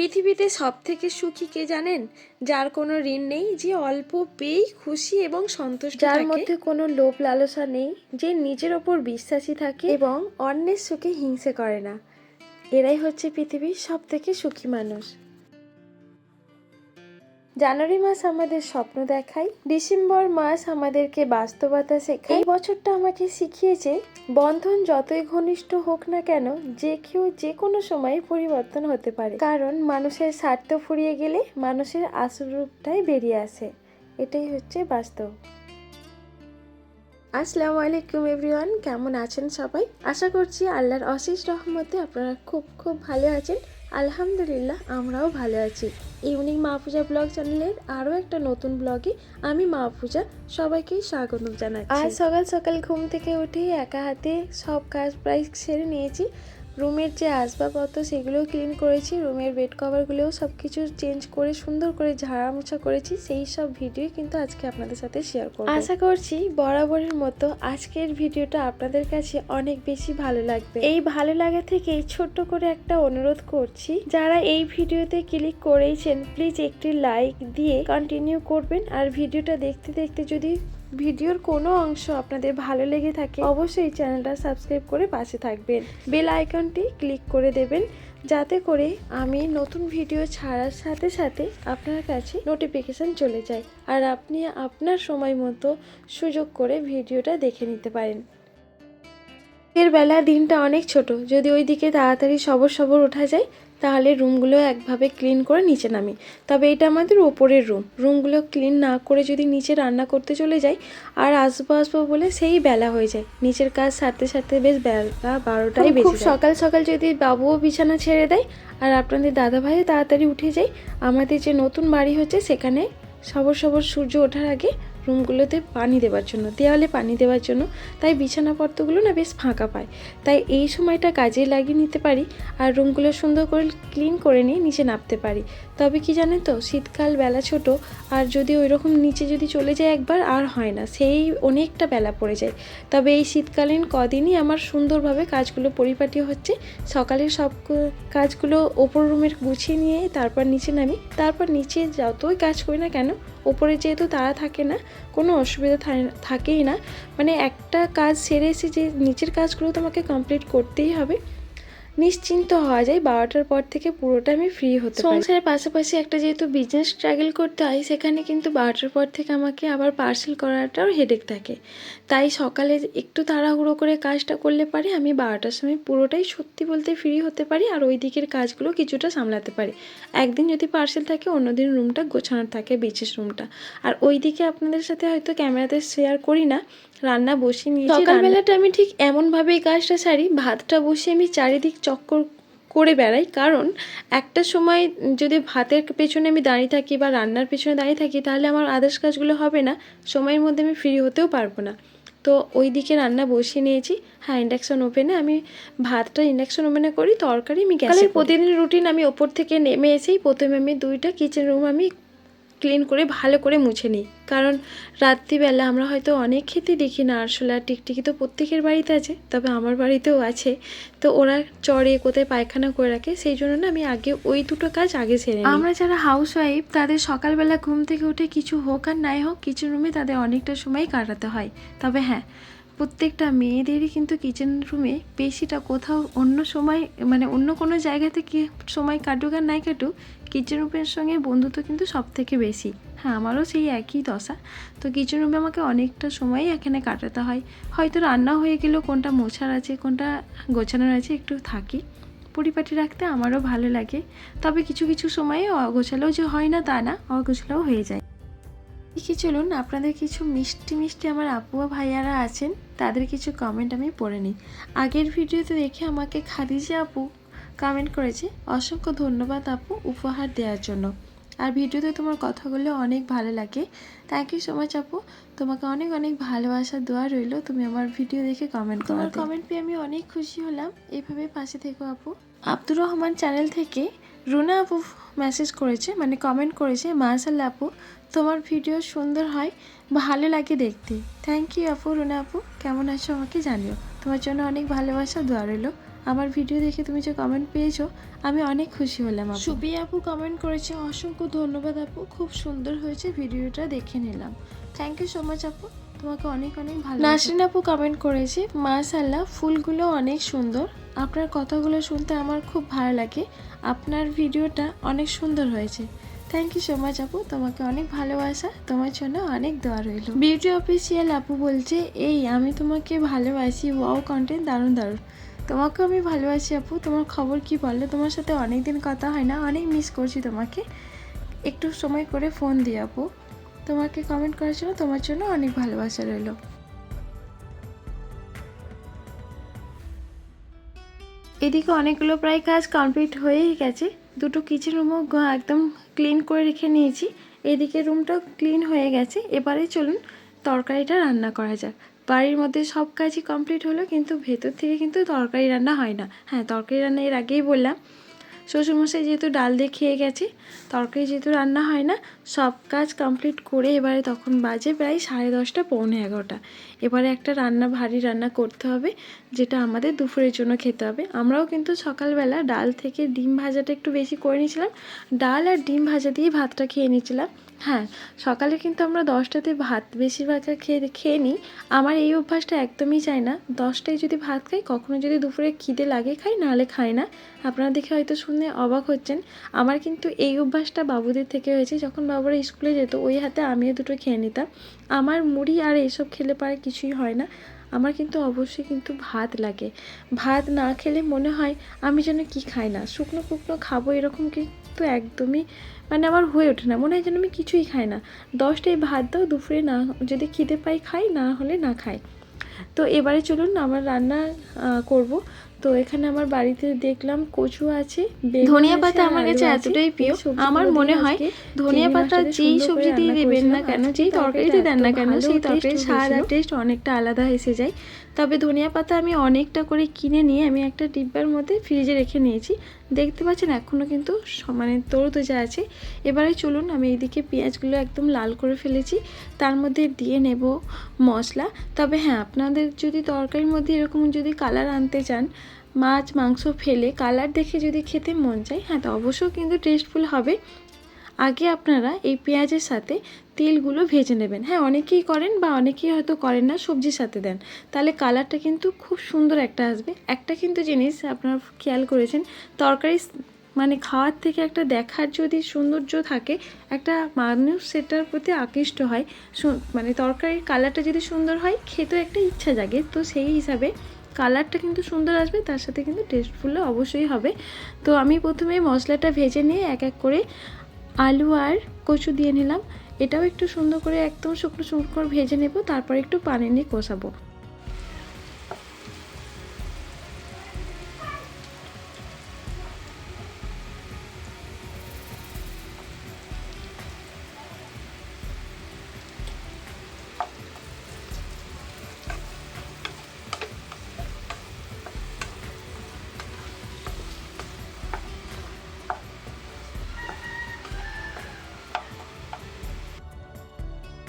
পৃথিবীতে সবথেকে সুখী কে জানেন? যার কোনো ঋণ নেই, যে অল্প পেয়েই খুশি এবং সন্তুষ্ট থাকে, যার মধ্যে কোনো লোভ লালসা নেই, যে নিজের ওপর বিশ্বাসী থাকে এবং অন্যের সুখে হিংসে করে না। এরাই হচ্ছে পৃথিবীর সবথেকে সুখী মানুষ। জানুয়ারি মাস আমাদের স্বপ্ন দেখায়, ডিসেম্বর মাস আমাদেরকে বাস্তবতা শেখায়। এই বছরটা আমাকে শিখিয়েছে বন্ধন যতই ঘনিষ্ঠ হোক না কেন, যে কেউ যে কোনো সময় পরিবর্তন হতে পারে, কারণ মানুষের স্বার্থ ফুরিয়ে গেলে মানুষের আসল রূপটাই বেরিয়ে আসে। এটাই হচ্ছে বাস্তব। আসসালামু আলাইকুম এভরিওয়ান, কেমন আছেন সবাই? আশা করছি আল্লাহর অশেষ রহমতে আপনারা খুব খুব ভালো আছেন। আলহামদুলিল্লাহ, আমরাও ভালো আছি। ইউনিক মাহফুজা ব্লগ চ্যানেলের আরও একটা নতুন ব্লগে আমি মাহফুজা সবাইকেই স্বাগত জানাচ্ছি। আজ সকাল সকাল ঘুম থেকে উঠে একা হাতে সব কাজ প্রায় সেরে নিয়েছি। রুমের যে আসবাবপত্র সেগুলোও ক্লিন করেছি, রুমের বেড কভারগুলোও সব কিছু চেঞ্জ করে সুন্দর করে ঝাড়া মোছা করেছি। সেই সব ভিডিও কিন্তু আজকে আপনাদের সাথে শেয়ার করব। আশা করছি বরাবরের মতো আজকের ভিডিওটা আপনাদের কাছে অনেক বেশি ভালো লাগবে। এই ভালো লাগা থেকেই ছোট্ট করে একটা অনুরোধ করছি, যারা এই ভিডিওতে ক্লিক করেছেন প্লিজ একটি লাইক দিয়ে কন্টিনিউ করবেন। আর ভিডিওটা দেখতে দেখতে যদি ভিডিওর কোনো অংশ আপনাদের ভালো লেগে থাকে, অবশ্যই চ্যানেলটা সাবস্ক্রাইব করে পাশে থাকবেন। বেল আইকনটি ক্লিক করে দেবেন, যাতে করে আমি নতুন ভিডিও ছাড়ার সাথে সাথে আপনার কাছে নোটিফিকেশান চলে যায় আর আপনি আপনার সময় মতো সুযোগ করে ভিডিওটা দেখে নিতে পারেন। এর বেলা দিনটা অনেক ছোট, যদি ওই দিকে তাড়াতাড়ি সবর ওঠা যায় তাহলে রুমগুলো একভাবে ক্লিন করে নিচে নামি। তবে এটা আমাদের ওপরের রুমগুলো ক্লিন না করে যদি নিচে রান্না করতে চলে যাই আর আসবো বলে সেই বেলা হয়ে যায়। নিচের কাজ সারতে সারতে বেশ বেলা 12টাই বেজে যায়। সকাল সকাল যদি বাবুও বিছানা ছেড়ে দেয় আর আপনাদের দাদা ভাইও তাড়াতাড়ি উঠে যায়, আমাদের যে নতুন বাড়ি হচ্ছে সেখানে সবর সূর্য ওঠার আগে রুমগুলোতে পানি দেওয়ার জন্য, দেওয়ালে পানি দেওয়ার জন্য, তাই বিছানাপত্রগুলো না বেশ ফাঁকা পায়। তাই এই সময়টা কাজে লাগিয়ে নিতে পারি আর রুমগুলো সুন্দর করে ক্লিন করে নিয়ে নিচে নামতে পারি। তবে কি জানেন তো, শীতকাল বেলা ছোট আর যদি ওই রকম নিচে যদি চলে যায় একবার আর হয় না, সেই অনেকটা বেলা পড়ে যায়। তবে এই শীতকালীন কদিনই আমার সুন্দরভাবে কাজগুলো পরিপাটি হচ্ছে। সকালের সব কাজগুলো ওপর রুমের গুছিয়ে নিয়ে তারপর নিচে নামি। তারপর নিচে যতই কাজ করি না কেন, ওপরে যেহেতু তারা থাকে না, কোনো অসুবিধা থাকেই না। মানে একটা কাজ সেরে এসে যে নিচের কাজগুলো তো আমাকে কমপ্লিট করতেই হবে, নিশ্চিন্ত হওয়া যায়। 12টার পর থেকে পুরোটা আমি ফ্রি হতে পারি। সংসারের পাশাপাশি একটা যেহেতু বিজনেস স্ট্রাগল করতে হয়, সেখানে কিন্তু 12টার পর থেকে আমাকে আবার পার্সেল করাটাও হেডেক থাকে। তাই সকালে একটু তাড়াহুড়ো করে কাজটা করলে পারে আমি 12টার সময় পুরোটাই সত্যি বলতে ফ্রি হতে পারি আর ওই দিকের কাজগুলো কিছুটা সামলাতে পারি। একদিন যদি পার্সেল থাকে, অন্যদিন রুমটা গোছানো থাকে, বিশেষ রুমটা। আর ওই দিকে আপনাদের সাথে হয়তো ক্যামেরাতে শেয়ার করি না, রান্না বসিয়ে নিয়েছি। সকালবেলাটা আমি ঠিক এমনভাবেই কাজটা সারি, ভাতটা বসিয়ে আমি চারিদিক চক্কর করে বেড়াই। কারণ একটা সময় যদি ভাতের পেছনে আমি দাঁড়িয়ে থাকি বা রান্নার পেছনে দাঁড়িয়ে থাকি, তাহলে আমার আদার্স কাজগুলো হবে না, সময়ের মধ্যে আমি ফ্রি হতেও পারবো না। তো ওই দিকে রান্না বসিয়ে নিয়েছি। হ্যাঁ, ইন্ডাকশন ওভেনে আমি ভাতটা ইন্ডাকশন ওভেনে করি, তরকারি আমি গ্যাসে। প্রতিদিন রুটিন, আমি ওপর থেকে নেমে এসেই প্রথমে আমি 2টা কিচেন রুম আমি ক্লিন করে ভালো করে মুছে নিই। কারণ রাত্রিবেলা আমরা হয়তো অনেক খেতে দেখি না, আরশোলা টিকটিকি তো প্রত্যেকের বাড়িতে আছে, তবে আমার বাড়িতেও আছে। তো ওরা চড়ে কোথায় পায়খানা করে রাখে, সেই জন্য না আমি আগে ওই 2টো কাজ আগে সেরে নিই। আমরা যারা হাউস ওয়াইফ, তাদের সকালবেলা ঘুম থেকে উঠে কিছু হোক আর নাই হোক কিচেন রুমে তাদের অনেকটা সময় কাটাতে হয়। তবে হ্যাঁ, প্রত্যেকটা মেয়েদেরই কিন্তু কিচেন রুমে বেশিটা, কোথাও অন্য সময় মানে অন্য কোনো জায়গা থেকে সময় কাটুক আর নাই কাটুক, কিচেন রুমের সঙ্গে বন্ধুত্ব কিন্তু সব থেকে বেশি। হ্যাঁ, আমারও সেই একই দশা। তো কিচেন রুমে আমাকে অনেকটা সময়ই এখানে কাটাতে হয়। হয়তো রান্না হয়ে গেলেও কোনটা মোছার আছে কোনটা গোছানোর আছে একটু থাকি, পরিপাটি রাখতে আমারও ভালো লাগে। তবে কিছু কিছু সময়ে অগোছালেও যে হয় না তা না, অগোছালেও হয়ে যায়। ঠিক চলুন, আপনাদের কিছু মিষ্টি আমার আপু ভাইয়ারা আছেন, তাদের কিছু কমেন্ট আমি পড়ে নিই। আগের ভিডিওতে দেখে আমাকে খাদিজা আপু কমেন্ট করেছে, অসংখ্য ধন্যবাদ আপু উপহার দেওয়ার জন্য। আর ভিডিওতে তোমার কথাগুলো অনেক ভালো লাগে। থ্যাংক ইউ সো মাচ আপু, তোমাকে অনেক অনেক ভালোবাসা দোয়া রইল, তুমি আমার ভিডিও দেখে কমেন্ট করো। তোমার কমেন্ট পেয়ে আমি অনেক খুশি হলাম, এভাবে পাশে থেকো আপু। আব্দুর রহমান চ্যানেল থেকে রুনা আপু মেসেজ করেছে, মানে কমেন্ট করেছে, মাশাআল্লাহ আপু তোমার ভিডিও সুন্দর হয়, ভালো লাগে দেখতে। থ্যাংক ইউ আপু। রুনা আপু কেমন আছো আমাকে জানিও, তোমার জন্য অনেক ভালোবাসা দোয়া রইল। আমার ভিডিও দেখে তুমি যে কমেন্ট পেয়েছো আমি অনেক খুশি হলাম। সুবি আপু কমেন্ট করেছে, অসংখ্য ধন্যবাদ আপু, খুব সুন্দর হয়েছে, ভিডিওটা দেখে নিলাম। থ্যাংক ইউ সো মাচ আপু, তোমাকে অনেক অনেক ভালো। নাসরিন আপু কমেন্ট করেছে, মাশাআল্লাহ ফুলগুলো অনেক সুন্দর, আপনার কথাগুলো শুনতে আমার খুব ভালো লাগে, আপনার ভিডিওটা অনেক সুন্দর হয়েছে। থ্যাংক ইউ সো মাচ আপু, তোমাকে অনেক ভালোবাসা, তোমার জন্য অনেক দোয়া রইল। বিউটি অফিসিয়াল আপু বলছে, এই আমি তোমাকে ভালোবাসি, ওয়াও কন্টেন্ট দারুণ দারুণ। তোমাকেও আমি ভালোবাসি আপু, তোমার খবর কি বললো, তোমার সাথে অনেক দিন কথা হয় না, অনেক মিস করছি তোমাকে, একটু সময় করে ফোন দিই আপু। তোমাকে কমেন্ট করার জন্য তোমার জন্য অনেক ভালোবাসা রইল। এদিকে অনেকগুলো প্রায় কাজ কমপ্লিট হয়েই গেছে, দুটো কিচেন রুমও একদম ক্লিন করে রেখে নিয়েছি, এদিকে রুমটাও ক্লিন হয়ে গেছে। এবারে চলুন তরকারিটা রান্না করা যাক। বাড়ির মধ্যে সব কাজই কমপ্লিট হলো, কিন্তু ভেতর থেকে কিন্তু তরকারি রান্না হয় না। হ্যাঁ, তরকারি রান্না এর আগেই বললাম, শ্বশুরমশাই যেহেতু ডাল দিয়ে খেয়ে গেছে, তরকারি যেহেতু রান্না হয় না, সব কাজ কমপ্লিট করে এবারে তখন বাজে প্রায় 10:30 পৌনে 11টা। এবারে একটা ভারী রান্না করতে হবে, যেটা আমাদের দুপুরের জন্য খেতে হবে। আমরাও কিন্তু সকালবেলা ডাল থেকে ডিম ভাজাটা একটু বেশি করে নিয়েছিলাম, ডাল আর ডিম ভাজা দিয়ে ভাতটা খেয়ে নিয়েছিলাম। হ্যাঁ, সকালে কিন্তু আমরা 10টাতে ভাত বেশিরভাগ খেয়ে নিই। আমার এই অভ্যাসটা একদমই চাই না, 10টায় যদি ভাত খাই, কখনো যদি দুপুরে খিদে লাগে খাই, নাহলে খাই না। আপনারা দেখে হয়তো শুনে অবাক হচ্ছেন, আমার কিন্তু এই অভ্যাসটা বাবুদের থেকে হয়েছে। যখন বাবুরা স্কুলে যেত, ওই হাতে আমিও দুটো খেয়ে নিতাম। আমার মুড়ি আর এইসব খেলে পারে কিছুই হয় না, আমার কিন্তু অবশ্যই কিন্তু ভাত লাগে। ভাত না খেলে মনে হয় আমি যেন কি খাই না, শুকনো শুকনো খাবো এরকম কিন্তু একদমই মানে আমার হয়ে ওঠে না, মনে হয় যেন আমি কিছুই খাই না। 10টায় ভাত দাও, দুপুরে না যদি খিদে পাই খাই, না হলে না খাই। তো এবারে চলুন আমার রান্না করব। তো এখানে আমার বাড়িতে দেখলাম কচু আছে, ধনিয়া পাতা আমার কাছে এতটাই প্রিয়, আমার মনে হয় ধনিয়া পাতা যেই সবজি দিয়ে দেবেন না কেন, যেই তরকারিতে দেন না কেন, সেই তরকারির স্বাদ আর টেস্ট অনেকটা আলাদা এসে যায়। তবে ধনিয়া পাতা আমি অনেকটা করে কিনে নিয়ে আমি একটা ডিব্বার মধ্যে ফ্রিজে রেখে নিয়েছি, দেখতে পাচ্ছেন এখনও কিন্তু মানে তরতাজা আছে। এবারে চলুন আমি এইদিকে পেঁয়াজগুলো একদম লাল করে ফেলেছি, তার মধ্যে দিয়ে নেব মশলা। তবে হ্যাঁ, আপনাদের যদি তরকারির মধ্যে এরকম যদি কালার আনতে চান, মাছ মাংস ফেলে কালার দেখে যদি খেতে মন চায়, হ্যাঁ তো অবশ্যই কিন্তু টেস্টফুল হবে। আগে আপনারা এই পেঁয়াজের সাথে তেলগুলো ভেজে নেবেন। হ্যাঁ, অনেকেই করেন বা অনেকেই হয়তো করেন না, সবজির সাথে দেন, তাহলে কালারটা কিন্তু খুব সুন্দর একটা আসবে। একটা কিন্তু জিনিস আপনারা খেয়াল করেছেন, তরকারি মানে খাওয়ার থেকে একটা দেখার যদি সৌন্দর্য থাকে, একটা মানুষ সেটার প্রতি আকৃষ্ট হয়। মানে তরকারির কালারটা যদি সুন্দর হয়, খেতেও একটা ইচ্ছা জাগে। তো সেই হিসাবে কালারটা কিন্তু সুন্দর আসবে, তার সাথে কিন্তু টেস্টফুলও অবশ্যই হবে। তো আমি প্রথমে মশলাটা ভেজে নিয়ে এক এক করে আলু আর কচু দিয়ে নিলাম, এটাও একটু সুন্দর করে একদম শুকনো শুকনো করে ভেজে নেব, তারপর একটু পানি নিয়ে কষাবো।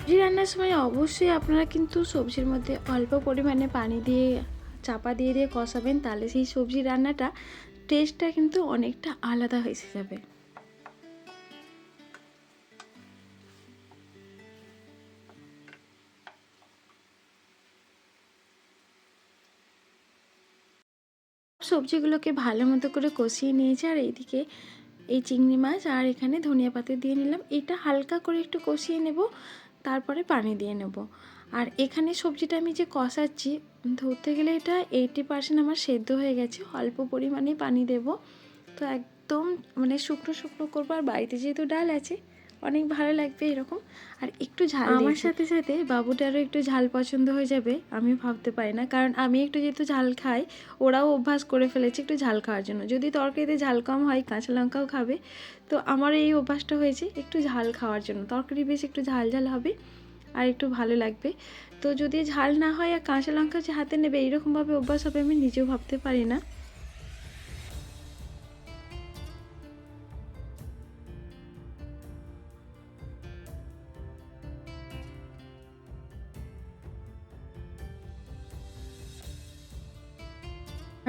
সবজি রান্নার সময় অবশ্যই আপনারা কিন্তু সবজির মধ্যে অল্প পরিমাণে পানি দিয়ে চাপা দিয়ে দিয়ে কষাবেন, তাহলে সেই সবজি রান্নাটা টেস্টটা কিন্তু অনেকটা আলাদা হয়ে যাবে। সবজিগুলোকে ভালো মতো করে কষিয়ে নিয়েছি, আর এইদিকে এই চিংড়ি মাছ আর এখানে ধনিয়া পাতা দিয়ে নিলাম, এটা হালকা করে একটু কষিয়ে নেব, তারপরে পানি দিয়ে নেব। আর এখানে সবজিটা আমি যে কষাচ্ছি, ধরতে গেলে এটা 80% আমার সেদ্ধ হয়ে গেছে, অল্প পরিমাণে পানি দেব। তো একদম মানে শুকনো শুকনো করবো, আর বাড়িতে যেহেতু ডাল আছে অনেক ভালো লাগবে এরকম। আর একটু ঝাল, আমার সাথে সাথে বাবুটারও একটু ঝাল পছন্দ হয়ে যাবে, আমি ভাবতে পারি না, কারণ আমি একটু যেহেতু ঝাল খাই, ওরাও অভ্যাস করে ফেলেছে একটু ঝাল খাওয়ার জন্য। যদি তরকারিতে ঝাল কম হয়, কাঁচা লঙ্কাও খাবে, তো আমার এই অভ্যাসটা হয়েছে একটু ঝাল খাওয়ার জন্য, তরকারি বেশ একটু ঝাল ঝাল হবে আর একটু ভালো লাগবে। তো যদি ঝাল না হয় আর কাঁচা লঙ্কা যে হাতে নেবে, এইরকমভাবে অভ্যাস হবে আমি নিজেও ভাবতে পারি না।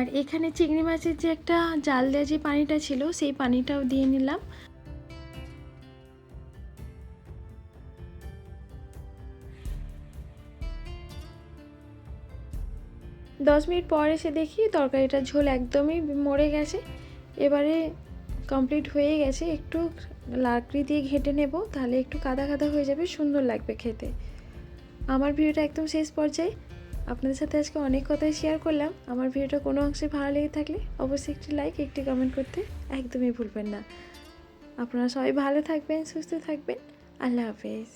আর আর এখানে চিংড়ি মাছের যে একটা জাল দেওয়া যে পানিটা ছিল সেই পানিটাও দিয়ে নিলাম। 10 মিনিট পর এসে দেখি তরকারিটার ঝোল একদমই মরে গেছে। এবারে কমপ্লিট হয়ে গেছে, একটু লাকড়ি দিয়ে ঘেঁটে নেব, তাহলে একটু কাদা কাদা হয়ে যাবে, সুন্দর লাগবে খেতে। আমার ভিডিওটা একদম শেষ পর্যায়ে, আপনাদের সাথে আজকে অনেক কথাই শেয়ার করলাম। আমার ভিডিওটা কোনো অংশে ভালো লেগে থাকলে অবশ্যই একটি লাইক, একটি কমেন্ট করতে একদমই ভুলবেন না। আপনারা সবাই ভালো থাকবেন, সুস্থ থাকবেন। আল্লাহ হাফেজ।